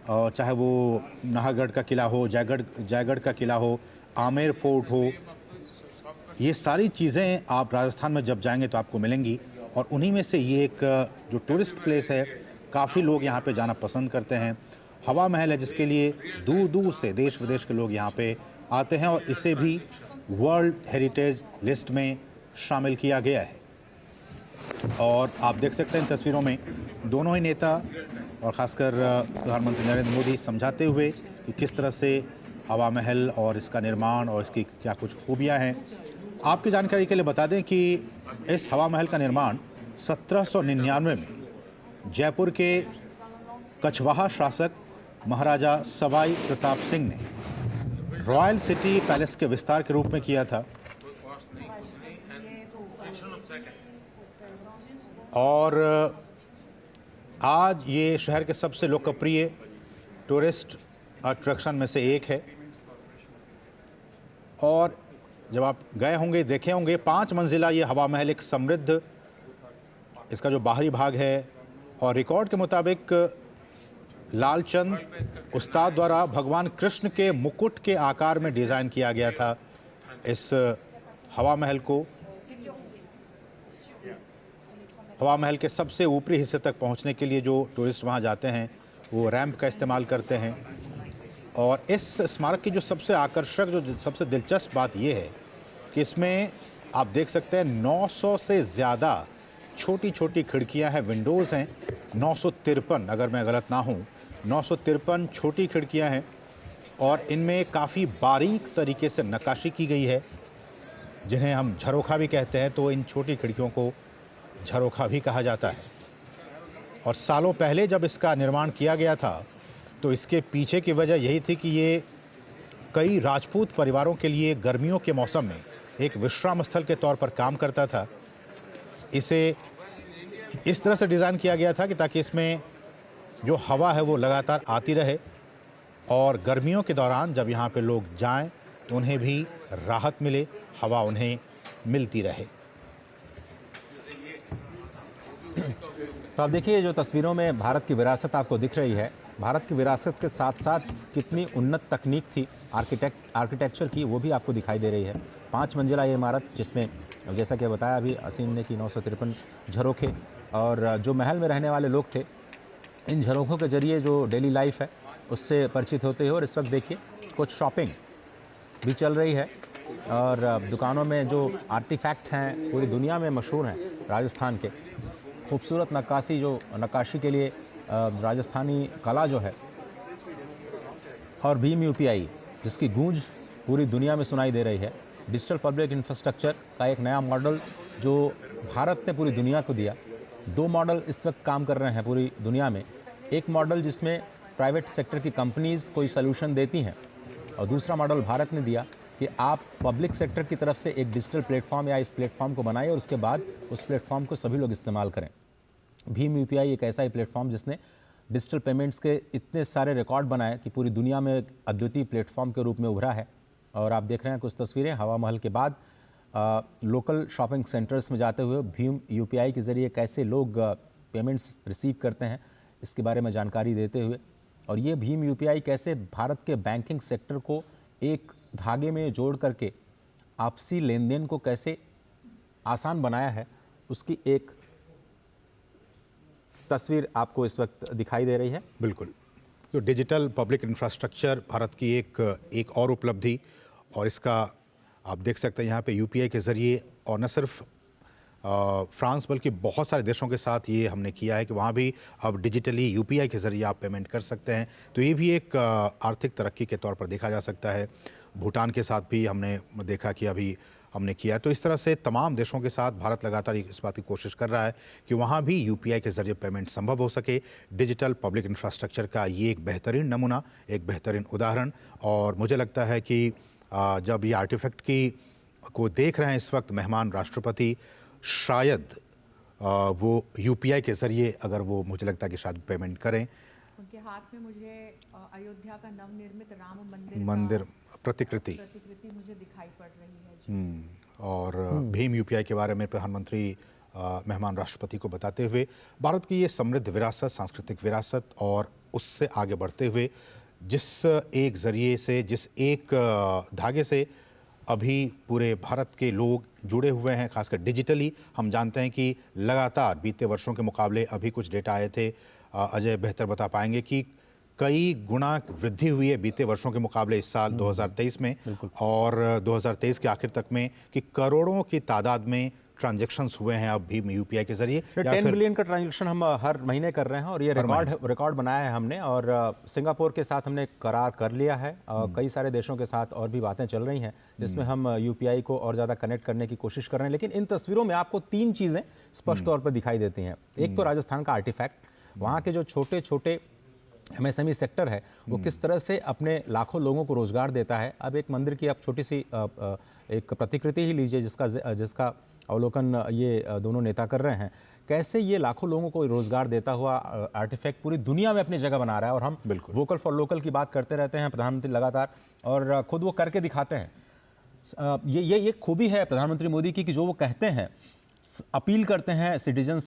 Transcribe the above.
और चाहे वो नाहरगढ़ का किला हो, जयगढ़ का किला हो, आमेर फोर्ट हो, ये सारी चीज़ें आप राजस्थान में जब जाएंगे तो आपको मिलेंगी। और उन्हीं में से ये एक जो टूरिस्ट प्लेस है, काफ़ी लोग यहाँ पे जाना पसंद करते हैं। हवा महल है जिसके लिए दूर दूर से देश विदेश के लोग यहाँ पे आते हैं और इसे भी वर्ल्ड हेरिटेज लिस्ट में शामिल किया गया है। और आप देख सकते हैं इन तस्वीरों में दोनों ही नेता और ख़ासकर प्रधानमंत्री नरेंद्र मोदी समझाते हुए कि किस तरह से हवा महल और इसका निर्माण और इसकी क्या कुछ खूबियाँ हैं। आपकी जानकारी के लिए बता दें कि इस हवा महल का निर्माण 1799 में जयपुर के कछवाहा शासक महाराजा सवाई प्रताप सिंह ने रॉयल सिटी पैलेस के विस्तार के रूप में किया था। और आज ये शहर के सबसे लोकप्रिय टूरिस्ट अट्रैक्शन में से एक है। और जब आप गए होंगे, देखे होंगे, 5 मंजिला ये हवा महल एक समृद्ध, इसका जो बाहरी भाग है, और रिकॉर्ड के मुताबिक लालचंद उस्ताद द्वारा भगवान कृष्ण के मुकुट के आकार में डिज़ाइन किया गया था। इस हवा महल को हवा महल के सबसे ऊपरी हिस्से तक पहुंचने के लिए जो टूरिस्ट वहां जाते हैं वो रैंप का इस्तेमाल करते हैं। और इस स्मारक की जो सबसे आकर्षक, जो सबसे दिलचस्प बात यह है कि इसमें आप देख सकते हैं 900 से ज़्यादा छोटी छोटी खिड़कियां हैं, विंडोज़ हैं। 953, अगर मैं गलत ना हूं, 953 छोटी खिड़कियां हैं और इनमें काफ़ी बारीक तरीके से नक्काशी की गई है, जिन्हें हम झरोखा भी कहते हैं। तो इन छोटी खिड़कियों को झरोखा भी कहा जाता है। और सालों पहले जब इसका निर्माण किया गया था तो इसके पीछे की वजह यही थी कि ये कई राजपूत परिवारों के लिए गर्मियों के मौसम में एक विश्राम स्थल के तौर पर काम करता था। इसे इस तरह से डिज़ाइन किया गया था कि ताकि इसमें जो हवा है वो लगातार आती रहे और गर्मियों के दौरान जब यहाँ पे लोग जाएं तो उन्हें भी राहत मिले, हवा उन्हें मिलती रहे। तो आप देखिए जो तस्वीरों में भारत की विरासत आपको दिख रही है, भारत की विरासत के साथ साथ कितनी उन्नत तकनीक थी आर्किटेक्चर की, वो भी आपको दिखाई दे रही है। 5 मंजिला ये इमारत, जिसमें जैसा कि बताया अभी असीम ने कि 953 झरोखे, और जो महल में रहने वाले लोग थे इन झरोखों के जरिए जो डेली लाइफ है उससे परिचित होते हैं। और इस वक्त देखिए कुछ शॉपिंग भी चल रही है और दुकानों में जो आर्टिफैक्ट हैं पूरी दुनिया में मशहूर हैं राजस्थान के, खूबसूरत नक्काशी के लिए राजस्थानी कला जो है, और भीम यूपीआई जिसकी गूंज पूरी दुनिया में सुनाई दे रही है। डिजिटल पब्लिक इंफ्रास्ट्रक्चर का एक नया मॉडल जो भारत ने पूरी दुनिया को दिया। 2 मॉडल इस वक्त काम कर रहे हैं पूरी दुनिया में। एक मॉडल जिसमें प्राइवेट सेक्टर की कंपनीज़ कोई सलूशन देती हैं, और दूसरा मॉडल भारत ने दिया कि आप पब्लिक सेक्टर की तरफ से एक डिजिटल प्लेटफॉर्म या इस प्लेटफॉर्म को बनाएं और उसके बाद उस प्लेटफॉर्म को सभी लोग इस्तेमाल करें। भीम यूपीआई एक ऐसा ही प्लेटफॉर्म जिसने डिजिटल पेमेंट्स के इतने सारे रिकॉर्ड बनाए कि पूरी दुनिया में एक अद्वितीय प्लेटफॉर्म के रूप में उभरा है। और आप देख रहे हैं कुछ तस्वीरें हवा महल के बाद लोकल शॉपिंग सेंटर्स में जाते हुए भीम यूपीआई के ज़रिए कैसे लोग पेमेंट्स रिसीव करते हैं, इसके बारे में जानकारी देते हुए, और ये भीम यूपीआई कैसे भारत के बैंकिंग सेक्टर को एक धागे में जोड़ करके आपसी लेन देन को कैसे आसान बनाया है, उसकी एक तस्वीर आपको इस वक्त दिखाई दे रही है। बिल्कुल, तो डिजिटल पब्लिक इंफ्रास्ट्रक्चर भारत की एक और उपलब्धि, और इसका आप देख सकते हैं यहाँ पे यूपीआई के ज़रिए, और न सिर्फ फ्रांस बल्कि बहुत सारे देशों के साथ ये हमने किया है कि वहाँ भी अब डिजिटली यूपीआई के ज़रिए आप पेमेंट कर सकते हैं। तो ये भी एक आर्थिक तरक्की के तौर पर देखा जा सकता है। भूटान के साथ भी हमने देखा कि अभी हमने किया है। तो इस तरह से तमाम देशों के साथ भारत लगातार इस बात की कोशिश कर रहा है कि वहाँ भी यूपीआई के ज़रिए पेमेंट संभव हो सके। डिजिटल पब्लिक इंफ्रास्ट्रक्चर का ये एक बेहतरीन नमूना, एक बेहतरीन उदाहरण। और मुझे लगता है कि जब ये आर्टिफैक्ट को देख रहे हैं इस वक्त मेहमान राष्ट्रपति, शायद वो यूपीआई के ज़रिए अगर वो, मुझे लगता है कि शायद पेमेंट करें। उनके हाथ में मुझे अयोध्या का नवनिर्मित राम मंदिर प्रतिकृति मुझे दिखाई पड़ रही है। और भीम यूपीआई के बारे में प्रधानमंत्री मेहमान राष्ट्रपति को बताते हुए भारत की ये समृद्ध विरासत, सांस्कृतिक विरासत और उससे आगे बढ़ते हुए जिस एक ज़रिए से, जिस एक धागे से अभी पूरे भारत के लोग जुड़े हुए हैं, खासकर डिजिटली। हम जानते हैं कि लगातार बीते वर्षों के मुकाबले अभी कुछ डेटा आए थे, अजय बेहतर बता पाएंगे कि कई गुना वृद्धि हुई है बीते वर्षों के मुकाबले इस साल 2023 में, और 2023 के आखिर तक में कि करोड़ों की तादाद में ट्रांजैक्शंस हुए हैं अब भी यूपीआई के जरिए। 10 बिलियन का ट्रांजैक्शन हम हर महीने कर रहे हैं और ये रिकॉर्ड बनाया है हमने, और सिंगापुर के साथ हमने करार कर लिया है। कई सारे देशों के साथ और भी बातें चल रही हैं जिसमें हम यूपीआई को और ज़्यादा कनेक्ट करने की कोशिश कर रहे हैं। लेकिन इन तस्वीरों में आपको 3 चीज़ें स्पष्ट तौर पर दिखाई देती हैं। एक तो राजस्थान का आर्टिफैक्ट, वहाँ के जो छोटे छोटे एमएसएमई सेक्टर है वो किस तरह से अपने लाखों लोगों को रोजगार देता है। अब एक मंदिर की आप छोटी सी एक प्रतिकृति ही लीजिए जिसका अवलोकन ये दोनों नेता कर रहे हैं, कैसे ये लाखों लोगों को रोजगार देता हुआ आर्टिफैक्ट पूरी दुनिया में अपनी जगह बना रहा है। और हम वोकल फॉर लोकल की बात करते रहते हैं प्रधानमंत्री लगातार, और खुद वो करके दिखाते हैं। ये खूबी है प्रधानमंत्री मोदी की कि जो वो कहते हैं, अपील करते हैं सिटीजन